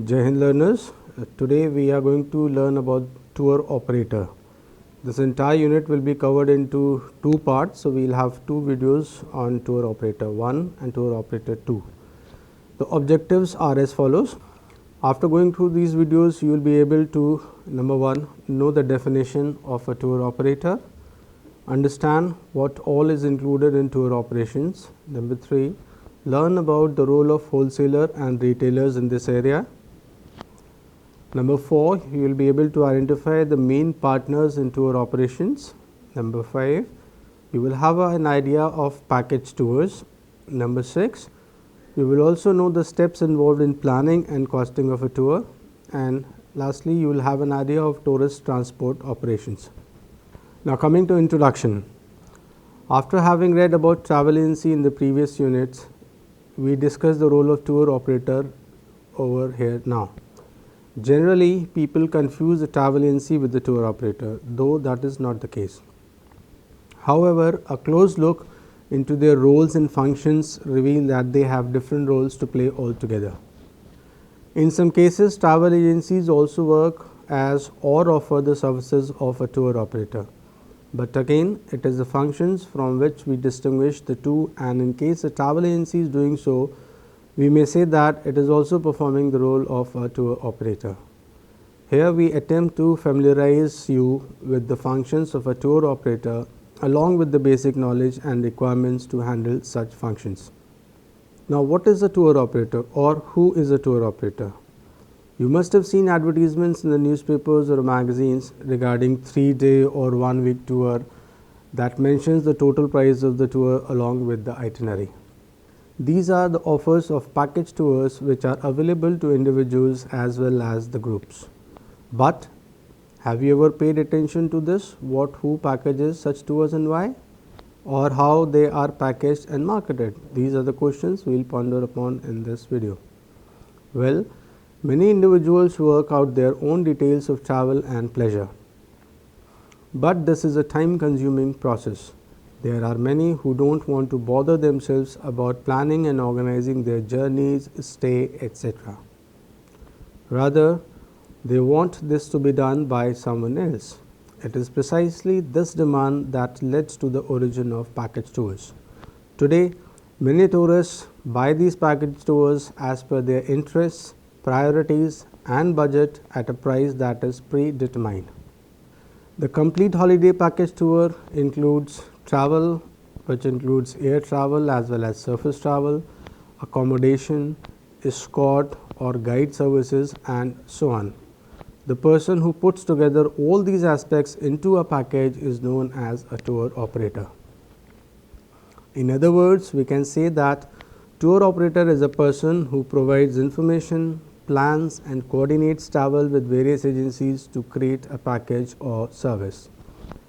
Jai Hind learners, today we are going to learn about tour operator. This entire unit will be covered into two parts. So, we will have two videos on tour operator 1 and tour operator 2. The objectives are as follows. After going through these videos, you will be able to, number 1, know the definition of a tour operator, understand what all is included in tour operations. Number 3, learn about the role of wholesaler and retailers in this area. Number 4, you will be able to identify the main partners in tour operations. Number 5, you will have an idea of package tours. Number 6, you will also know the steps involved in planning and costing of a tour. And lastly, you will have an idea of tourist transport operations. Now, coming to introduction. After having read about travel agency in the previous units, we discussed the role of tour operator over here now. Generally, people confuse the travel agency with the tour operator, though that is not the case. However, a close look into their roles and functions reveal that they have different roles to play altogether. In some cases, travel agencies also work as or offer the services of a tour operator. But again, it is the functions from which we distinguish the two, and in case a travel agency is doing so, we may say that it is also performing the role of a tour operator. Here we attempt to familiarize you with the functions of a tour operator along with the basic knowledge and requirements to handle such functions. Now, what is a tour operator or who is a tour operator? You must have seen advertisements in the newspapers or magazines regarding 3-day or 1-week tour that mentions the total price of the tour along with the itinerary. These are the offers of package tours which are available to individuals as well as the groups. But have you ever paid attention to this? What, who packages such tours and why? Or how they are packaged and marketed? These are the questions we will ponder upon in this video. Well, many individuals work out their own details of travel and pleasure. But this is a time consuming process. There are many who do not want to bother themselves about planning and organizing their journeys, stay, etc. Rather, they want this to be done by someone else. It is precisely this demand that led to the origin of package tours. Today, many tourists buy these package tours as per their interests, priorities and budget at a price that is predetermined. The complete holiday package tour includes travel, which includes air travel as well as surface travel, accommodation, escort or guide services and so on. The person who puts together all these aspects into a package is known as a tour operator. In other words, we can say that tour operator is a person who provides information, plans and coordinates travel with various agencies to create a package or service.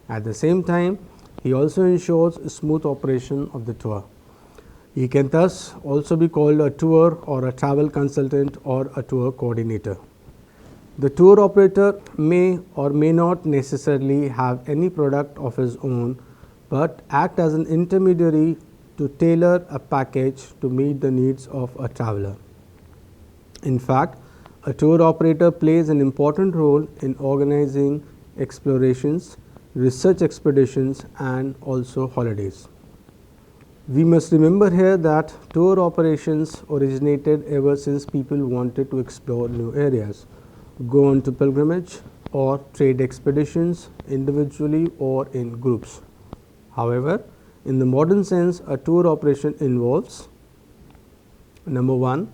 At the same time, he also ensures smooth operation of the tour. He can thus also be called a tour or a travel consultant or a tour coordinator. The tour operator may or may not necessarily have any product of his own, but act as an intermediary to tailor a package to meet the needs of a traveler. In fact, a tour operator plays an important role in organizing explorations, research expeditions and also holidays. We must remember here that tour operations originated ever since people wanted to explore new areas, go on to pilgrimage or trade expeditions individually or in groups. However, in the modern sense, a tour operation involves number 1,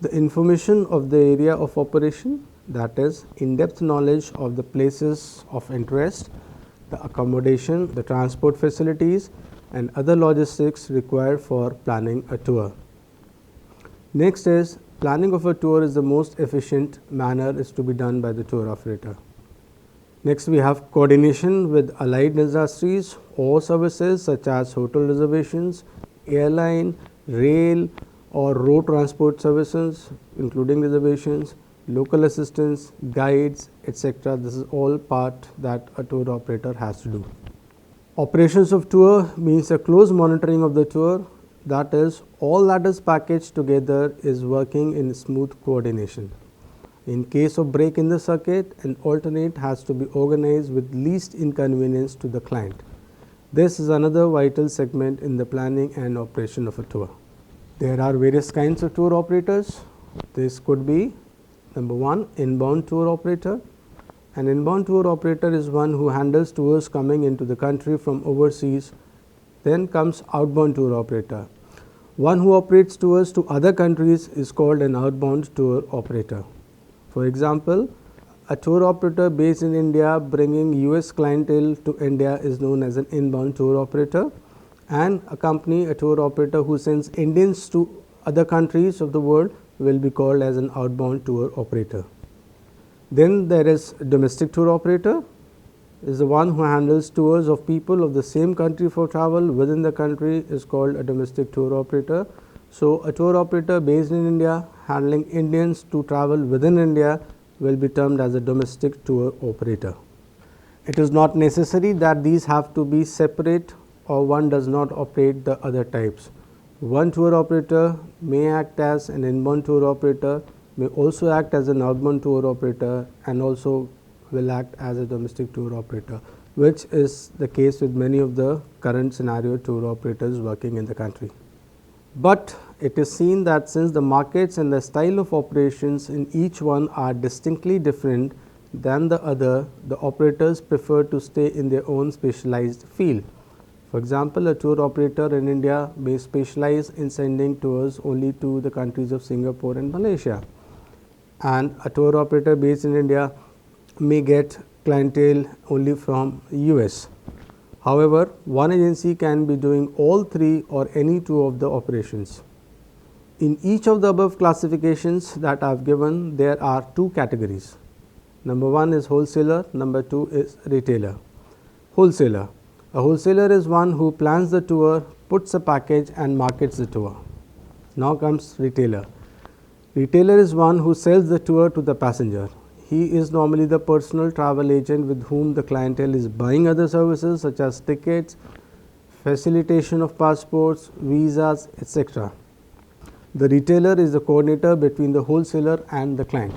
the information of the area of operation, that is in-depth knowledge of the places of interest, the accommodation, the transport facilities and other logistics required for planning a tour. Next is planning of a tour is the most efficient manner is to be done by the tour operator. Next, we have coordination with allied industries or services such as hotel reservations, airline, rail or road transport services including reservations, local assistance, guides, etc. This is all part that a tour operator has to do. Operations of tour means a close monitoring of the tour, that is, all that is packaged together is working in smooth coordination. In case of break in the circuit, an alternate has to be organized with least inconvenience to the client. This is another vital segment in the planning and operation of a tour. There are various kinds of tour operators. This could be number 1, inbound tour operator. An inbound tour operator is one who handles tours coming into the country from overseas. Then comes outbound tour operator. One who operates tours to other countries is called an outbound tour operator. For example, a tour operator based in India bringing US clientele to India is known as an inbound tour operator, and a tour operator who sends Indians to other countries of the world will be called as an outbound tour operator. Then there is domestic tour operator, is the one who handles tours of people of the same country for travel within the country is called a domestic tour operator. So, a tour operator based in India handling Indians to travel within India will be termed as a domestic tour operator. It is not necessary that these have to be separate or one does not operate the other types. One tour operator may act as an inbound tour operator, may also act as an outbound tour operator, and also will act as a domestic tour operator, which is the case with many of the current scenario tour operators working in the country. But it is seen that since the markets and the style of operations in each one are distinctly different than the other, the operators prefer to stay in their own specialized field. For example, a tour operator in India may specialize in sending tours only to the countries of Singapore and Malaysia, and a tour operator based in India may get clientele only from US. However, one agency can be doing all three or any two of the operations. In each of the above classifications that I have given, there are two categories. Number 1 is wholesaler, number 2 is retailer. Wholesaler. A wholesaler is one who plans the tour, puts a package and markets the tour. Now comes retailer. Retailer is one who sells the tour to the passenger. He is normally the personal travel agent with whom the clientele is buying other services such as tickets, facilitation of passports, visas, etc. The retailer is the coordinator between the wholesaler and the client.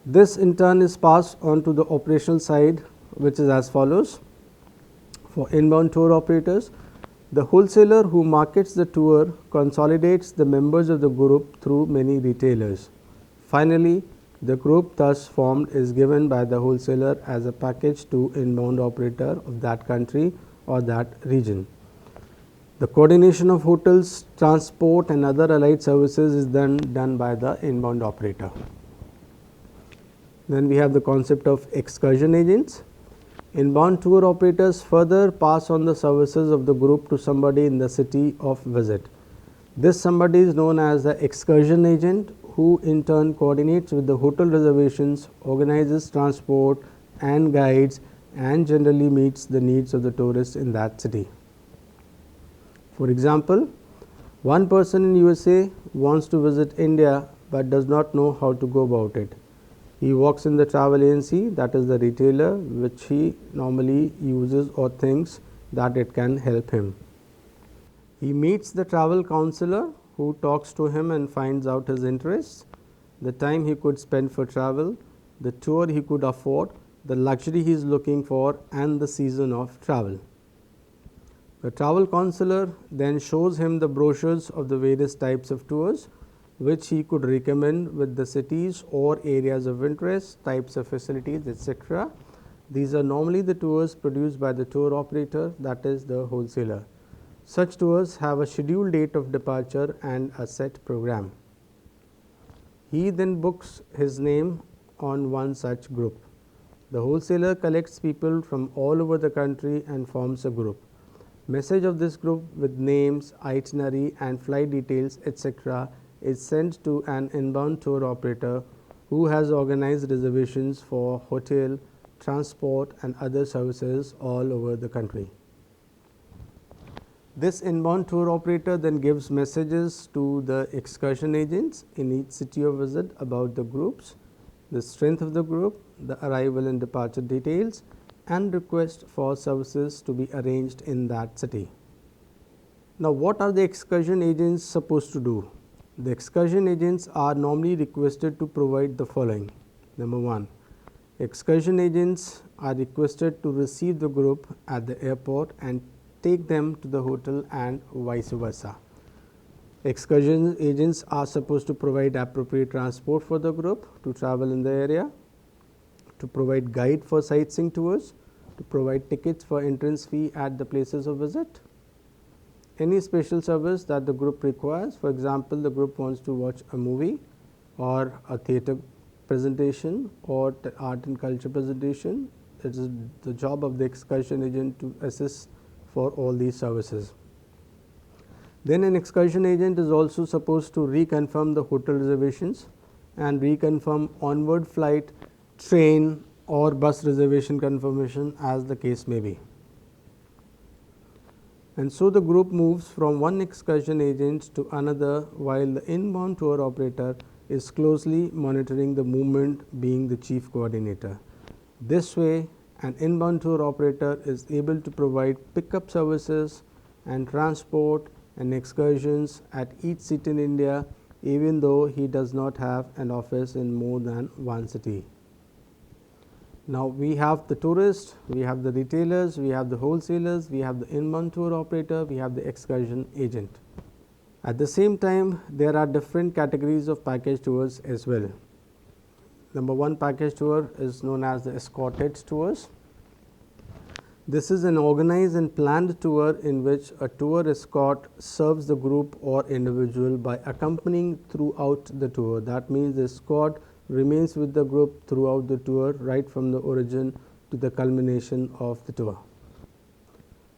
This in turn is passed on to the operational side, which is as follows. For inbound tour operators, the wholesaler who markets the tour consolidates the members of the group through many retailers. Finally, the group thus formed is given by the wholesaler as a package to inbound operator of that country or that region. The coordination of hotels, transport and other allied services is then done by the inbound operator. Then we have the concept of excursion agents. Inbound tour operators further pass on the services of the group to somebody in the city of visit. This somebody is known as the excursion agent, who in turn coordinates with the hotel reservations, organizes transport and guides, and generally meets the needs of the tourists in that city. For example, one person in USA wants to visit India but does not know how to go about it. He walks in the travel agency, that is the retailer, which he normally uses or thinks that it can help him. He meets the travel counselor who talks to him and finds out his interests, the time he could spend for travel, the tour he could afford, the luxury he is looking for, and the season of travel. The travel counselor then shows him the brochures of the various types of tours which he could recommend with the cities or areas of interest, types of facilities, etc. These are normally the tours produced by the tour operator, that is the wholesaler. Such tours have a scheduled date of departure and a set program. He then books his name on one such group. The wholesaler collects people from all over the country and forms a group. Message of this group with names, itinerary and flight details, etc. is sent to an inbound tour operator who has organized reservations for hotel, transport and other services all over the country. This inbound tour operator then gives messages to the excursion agents in each city of visit about the groups, the strength of the group, the arrival and departure details, and request for services to be arranged in that city. Now, what are the excursion agents supposed to do? The excursion agents are normally requested to provide the following. Number 1, excursion agents are requested to receive the group at the airport and take them to the hotel and vice versa. Excursion agents are supposed to provide appropriate transport for the group to travel in the area, to provide guide for sightseeing tours, to provide tickets for entrance fee at the places of visit, any special service that the group requires. For example, the group wants to watch a movie or a theatre presentation or art and culture presentation. It is the job of the excursion agent to assist for all these services. Then an excursion agent is also supposed to reconfirm the hotel reservations and reconfirm onward flight, train or bus reservation confirmation as the case may be. And so the group moves from one excursion agent to another while the inbound tour operator is closely monitoring the movement, being the chief coordinator. This way, an inbound tour operator is able to provide pickup services and transport and excursions at each city in India, even though he does not have an office in more than one city. Now, we have the tourists, we have the retailers, we have the wholesalers, we have the inbound tour operator, we have the excursion agent. At the same time, there are different categories of package tours as well. Number 1 package tour is known as the escorted tours. This is an organized and planned tour in which a tour escort serves the group or individual by accompanying throughout the tour. That means the escort remains with the group throughout the tour, right from the origin to the culmination of the tour.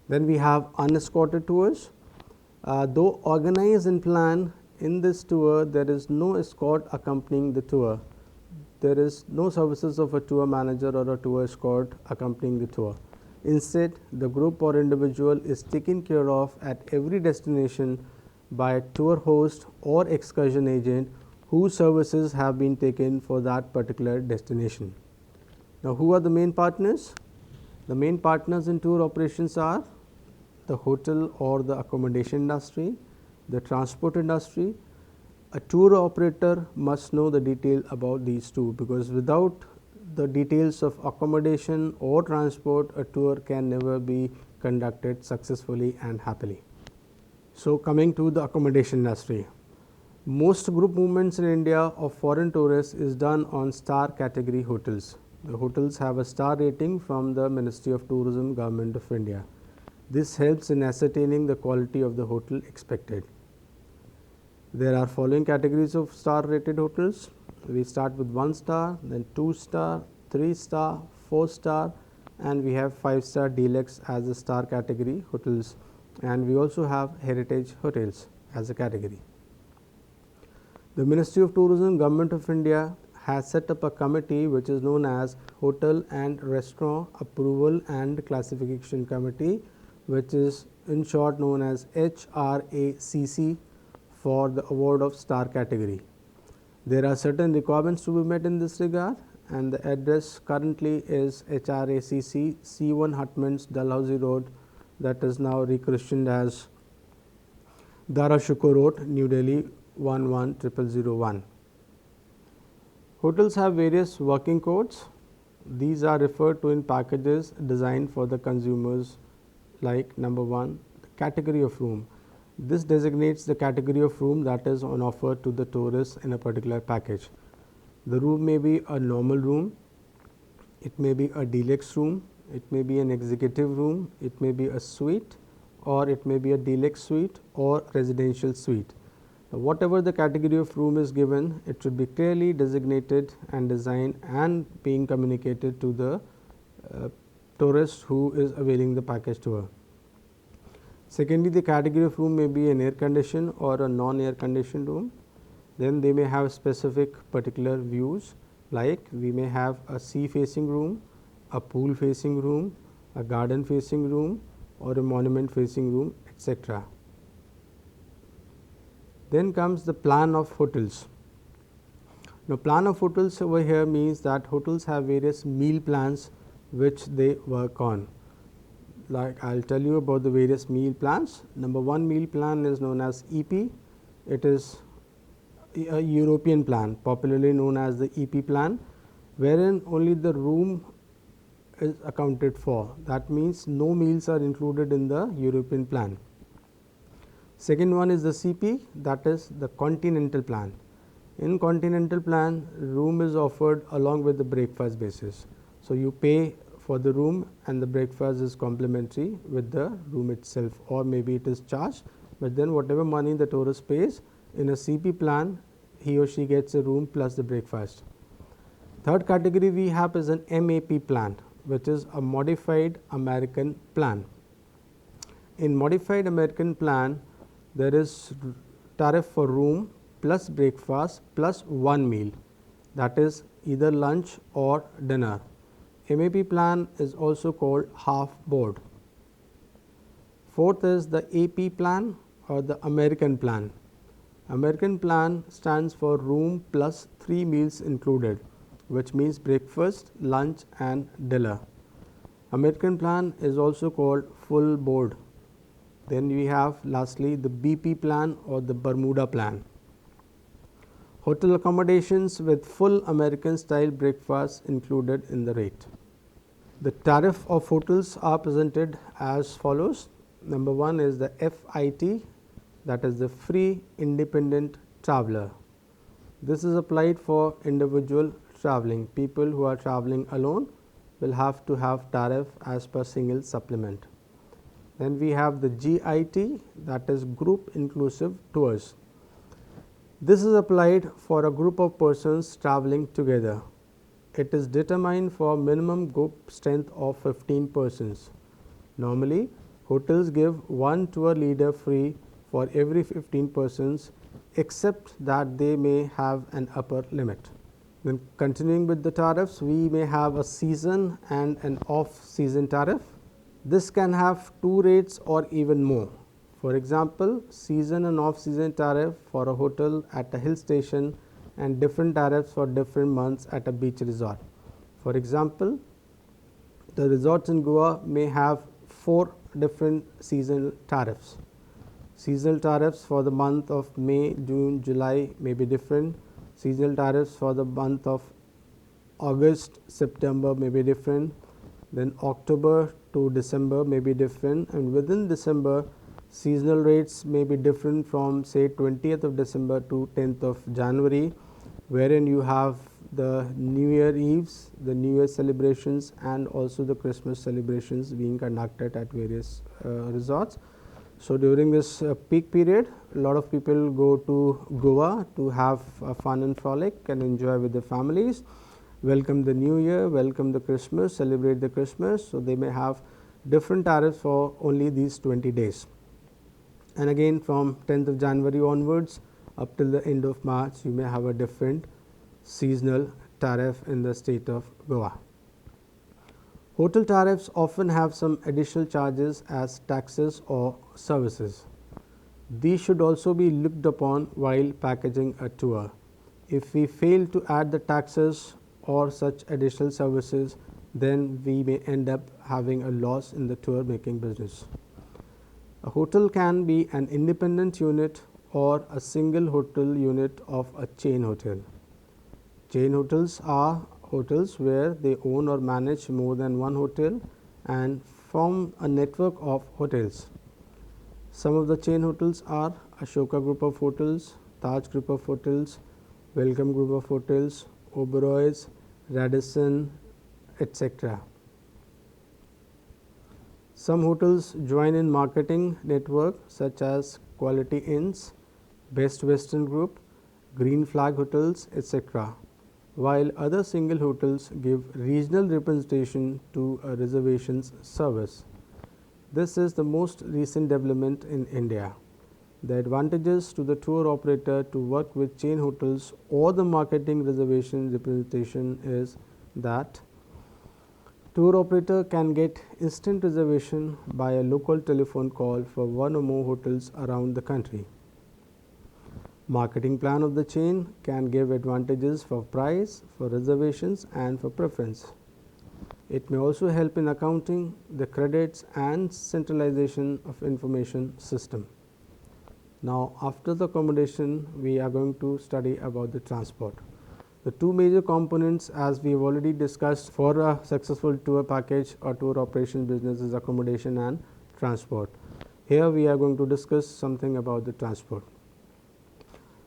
Then we have unescorted tours. Though organized and planned, in this tour there is no escort accompanying the tour. There is no services of a tour manager or a tour escort accompanying the tour. Instead, the group or individual is taken care of at every destination by a tour host or excursion agent whose services have been taken for that particular destination. Now, who are the main partners? The main partners in tour operations are the hotel or the accommodation industry, the transport industry. A tour operator must know the detail about these two, because without the details of accommodation or transport, a tour can never be conducted successfully and happily. So, coming to the accommodation industry, most group movements in India of foreign tourists is done on star category hotels. The hotels have a star rating from the Ministry of Tourism, Government of India. This helps in ascertaining the quality of the hotel expected. There are following categories of star rated hotels. We start with 1 star, then 2 star, 3 star, 4 star, and we have 5-star deluxe as the star category hotels, and we also have heritage hotels as a category. The Ministry of Tourism, Government of India has set up a committee which is known as Hotel and Restaurant Approval and Classification Committee, which is in short known as HRACC, for the award of star category. There are certain requirements to be met in this regard, and the address currently is HRACC, C1 Hutmans, Dalhousie Road, that is now rechristened as Dara Shikoh Road, New Delhi 11001. Hotels have various working codes. These are referred to in packages designed for the consumers, like number 1, the category of room. This designates the category of room that is on offer to the tourists in a particular package. The room may be a normal room, it may be a deluxe room, it may be an executive room, it may be a suite, or it may be a deluxe suite or residential suite. Now, whatever the category of room is given, it should be clearly designated and designed and being communicated to the tourist who is availing the package tour. Secondly, the category of room may be an air conditioned or a non-air conditioned room. Then they may have specific particular views, like we may have a sea facing room, a pool facing room, a garden facing room, or a monument facing room, etc. Then comes the plan of hotels. Now, plan of hotels over here means that hotels have various meal plans which they work on. Like I will tell you about the various meal plans. Number one meal plan is known as EP. It is a European plan, popularly known as the EP plan, wherein only the room is accounted for. That means no meals are included in the European plan. Second one is the CP, that is the continental plan. In continental plan, room is offered along with the breakfast basis. So, you pay for the room and the breakfast is complimentary with the room itself, or maybe it is charged, but then whatever money the tourist pays in a CP plan, he or she gets a room plus the breakfast. Third category we have is an MAP plan, which is a modified American plan. In modified American plan, there is tariff for room plus breakfast plus one meal, that is either lunch or dinner. MAP plan is also called half board. Fourth is the AP plan or the American plan. American plan stands for room plus 3 meals included, which means breakfast, lunch and dinner. American plan is also called full board. Then we have lastly the BP plan or the Bermuda plan. Hotel accommodations with full American style breakfast included in the rate. The tariff of hotels are presented as follows. Number one is the FIT, that is the free independent traveler. This is applied for individual traveling. People who are traveling alone will have to have tariff as per single supplement. Then we have the GIT, that is group inclusive tours. This is applied for a group of persons traveling together. It is determined for minimum group strength of 15 persons. Normally, hotels give one tour leader free for every 15 persons, except that they may have an upper limit. Then continuing with the tariffs, we may have a season and an off season tariff. This can have two rates or even more. For example, season and off season tariff for a hotel at a hill station and different tariffs for different months at a beach resort. For example, the resorts in Goa may have 4 different seasonal tariffs. Seasonal tariffs for the month of May, June, July may be different. Seasonal tariffs for the month of August, September may be different. Then October to December may be different, and within December seasonal rates may be different from say 20th of December to 10th of January, wherein you have the New Year Eves, the New Year celebrations and also the Christmas celebrations being conducted at various resorts. So, during this peak period, a lot of people go to Goa to have fun and frolic and enjoy with their families, welcome the New Year, welcome the Christmas, celebrate the Christmas. So, they may have different tariffs for only these 20 days. And again from 10th of January onwards up till the end of March, you may have a different seasonal tariff in the state of Goa. Hotel tariffs often have some additional charges as taxes or services. These should also be looked upon while packaging a tour. If we fail to add the taxes or such additional services, then we may end up having a loss in the tour making business. A hotel can be an independent unit or a single hotel unit of a chain hotel. Chain hotels are hotels where they own or manage more than one hotel and form a network of hotels. Some of the chain hotels are Ashoka Group of Hotels, Taj Group of Hotels, Welcome Group of Hotels, Oberoi's, Radisson, etc. Some hotels join in marketing network such as Quality Inns, Best Western Group, Green Flag Hotels, etc., while other single hotels give regional representation to a reservations service. This is the most recent development in India. The advantages to the tour operator to work with chain hotels or the marketing reservation representation is that Tour operator can get instant reservation by a local telephone call for one or more hotels around the country. Marketing plan of the chain can give advantages for price, for reservations and for preference. It may also help in accounting, the credits and centralization of information system. Now, after the accommodation, we are going to study about the transport. The two major components, as we have already discussed for a successful tour package or tour operation business, is accommodation and transport. Here we are going to discuss something about the transport.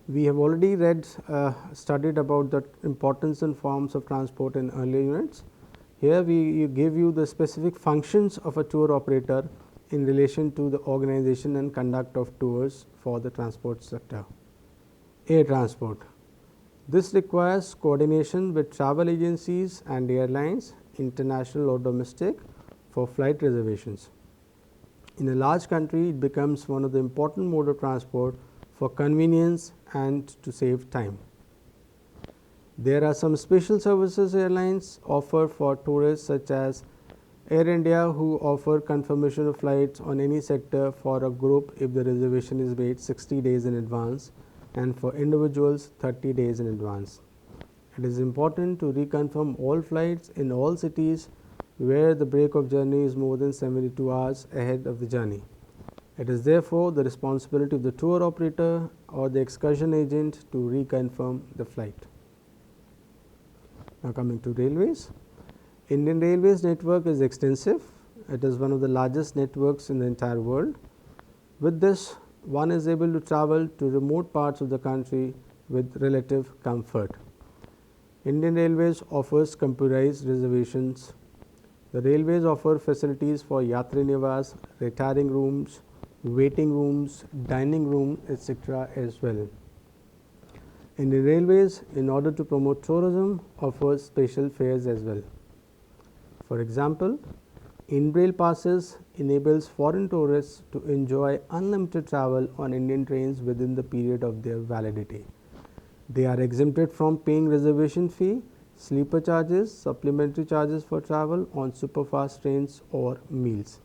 We have already studied about the importance and forms of transport in earlier units. Here we give you the specific functions of a tour operator in relation to the organization and conduct of tours for the transport sector. Air transport. This requires coordination with travel agencies and airlines, international or domestic, for flight reservations. In a large country, it becomes one of the important mode of transport for convenience and to save time. There are some special services airlines offer for tourists, such as Air India, who offer confirmation of flights on any sector for a group if the reservation is made 60 days in advance, and for individuals 30 days in advance. It is important to reconfirm all flights in all cities where the break of journey is more than 72 hours ahead of the journey. It is therefore the responsibility of the tour operator or the excursion agent to reconfirm the flight. Now, coming to railways. Indian Railways network is extensive. It is one of the largest networks in the entire world. With this, one is able to travel to remote parts of the country with relative comfort. Indian Railways offers computerized reservations. The railways offer facilities for Yatri Niwas, retiring rooms, waiting rooms, dining room, etc. as well. Indian Railways, in order to promote tourism, offers special fares as well. For example, InRail passes enables foreign tourists to enjoy unlimited travel on Indian trains within the period of their validity. They are exempted from paying reservation fee, sleeper charges, supplementary charges for travel on superfast trains or meals.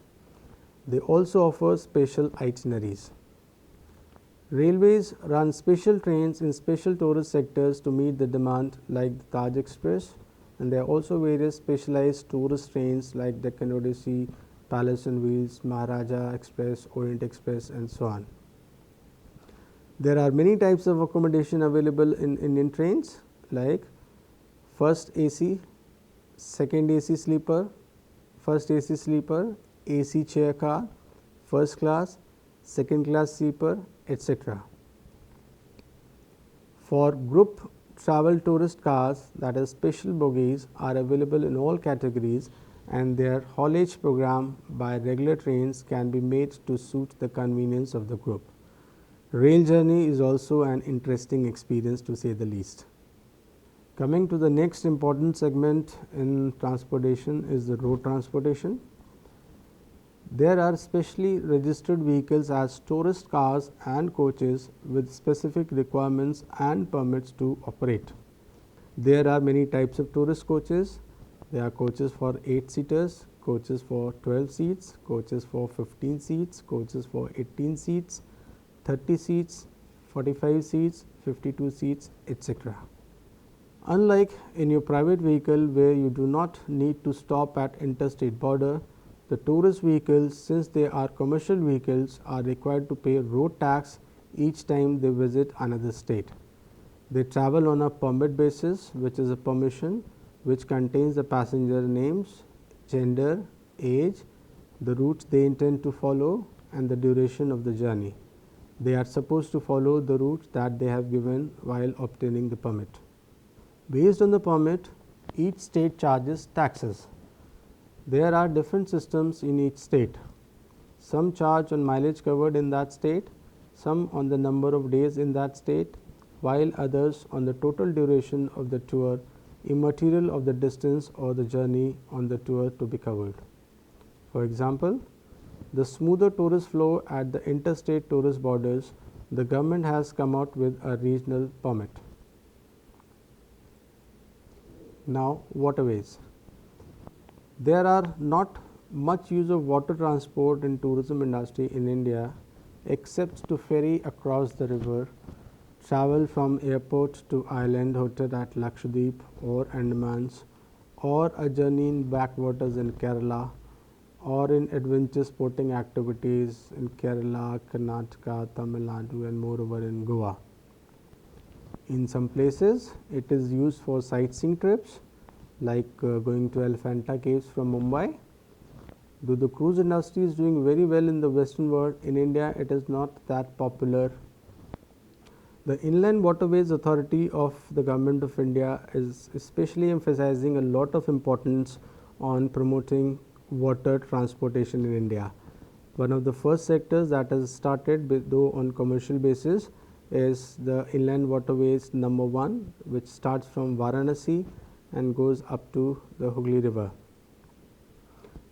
They also offer special itineraries. Railways run special trains in special tourist sectors to meet the demand, like the Taj Express, and there are also various specialized tourist trains like Deccan Odyssey, Palace on Wheels, Maharaja Express, Orient Express, and so on. There are many types of accommodation available in Indian trains, like first AC, second AC sleeper, first AC sleeper, AC chair car, first class, second class sleeper, etc. For group travel tourist cars, that is special bogies, are available in all categories, and their haulage program by regular trains can be made to suit the convenience of the group. Rail journey is also an interesting experience, to say the least. Coming to the next important segment in transportation is the road transportation. There are specially registered vehicles as tourist cars and coaches with specific requirements and permits to operate. There are many types of tourist coaches. There are coaches for 8 seaters, coaches for 12 seats, coaches for 15 seats, coaches for 18 seats, 30 seats, 45 seats, 52 seats, etc. Unlike in your private vehicle, where you do not need to stop at interstate border, the tourist vehicles, since they are commercial vehicles, are required to pay road tax each time they visit another state. They travel on a permit basis, which is a permission which contains the passenger names, gender, age, the routes they intend to follow, and the duration of the journey. They are supposed to follow the routes that they have given while obtaining the permit. Based on the permit, each state charges taxes. There are different systems in each state. Some charge on mileage covered in that state, some on the number of days in that state, while others on the total duration of the tour, immaterial of the distance or the journey on the tour to be covered. For example, the smoother tourist flow at the interstate tourist borders, the government has come out with a regional permit. Now, waterways. There are not much use of water transport in tourism industry in India except to ferry across the river, travel from airport to island hotel at Lakshadweep or Andamans, or a journey in backwaters in Kerala, or in adventure sporting activities in Kerala, Karnataka, Tamil Nadu, and moreover in Goa. In some places, it is used for sightseeing trips like going to Elephanta Caves from Mumbai. Though the cruise industry is doing very well in the Western world, in India it is not that popular. The Inland Waterways Authority of the Government of India is especially emphasizing a lot of importance on promoting water transportation in India. One of the first sectors that has started, though on commercial basis, is the Inland Waterways number 1, which starts from Varanasi and goes up to the Hooghly River.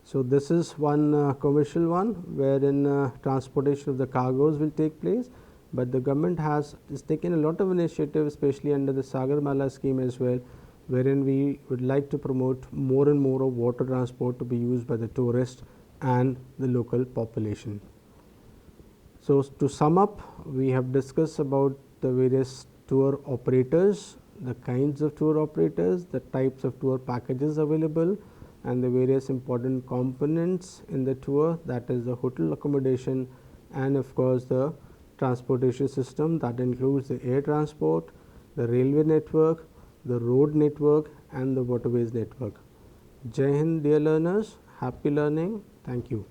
So, this is one commercial one wherein transportation of the cargoes will take place, but the government has taken a lot of initiative, especially under the Sagarmala scheme as well, wherein we would like to promote more and more of water transport to be used by the tourists and the local population. So, to sum up, we have discussed about the various tour operators, the kinds of tour operators, the types of tour packages available, and the various important components in the tour, that is the hotel accommodation and of course the transportation system, that includes the air transport, the railway network, the road network and the waterways network. Jai Hind, dear learners, happy learning. Thank you.